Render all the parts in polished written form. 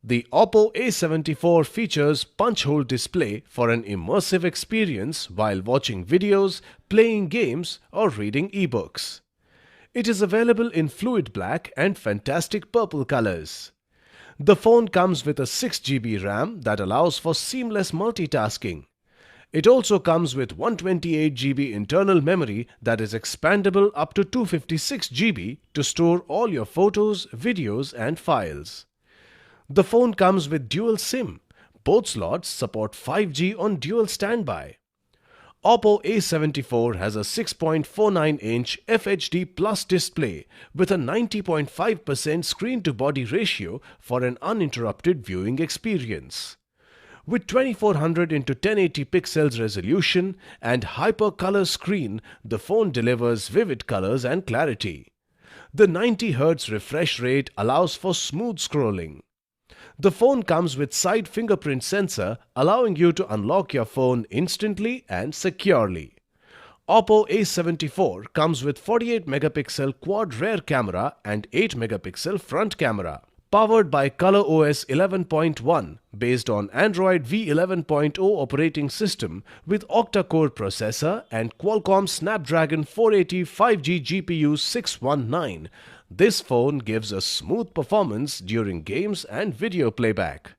The Oppo A74 features punch-hole display for an immersive experience while watching videos, playing games, or reading ebooks. It is available in fluid black and fantastic purple colors. The phone comes with a 6GB RAM that allows for seamless multitasking. It also comes with 128GB internal memory that is expandable up to 256GB to store all your photos, videos, and files. The phone comes with dual SIM. Both slots support 5G on dual standby. Oppo A74 has a 6.49-inch FHD Plus display with a 90.5% screen-to-body ratio for an uninterrupted viewing experience. With 2400 x 1080 pixels resolution and hyper-color screen, the phone delivers vivid colors and clarity. The 90Hz refresh rate allows for smooth scrolling. The phone comes with side fingerprint sensor, allowing you to unlock your phone instantly and securely. Oppo A74 comes with 48 megapixel quad rear camera and 8 megapixel front camera. Powered by ColorOS 11.1 based on Android V11.0 operating system with octa-core processor and Qualcomm Snapdragon 480 5G GPU 619. This phone gives a smooth performance during games and video playback.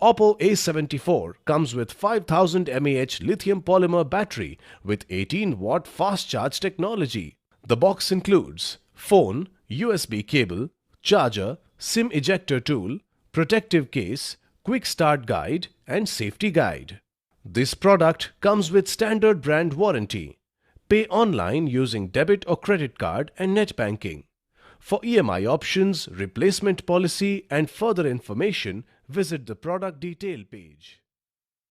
Oppo A74 comes with 5000 mAh lithium polymer battery with 18-watt fast charge technology. The box includes phone, USB cable, charger, SIM ejector tool, protective case, quick start guide, and safety guide. This product comes with standard brand warranty. Pay online using debit or credit card and net banking. For EMI options, replacement policy, and further information, visit the product detail page.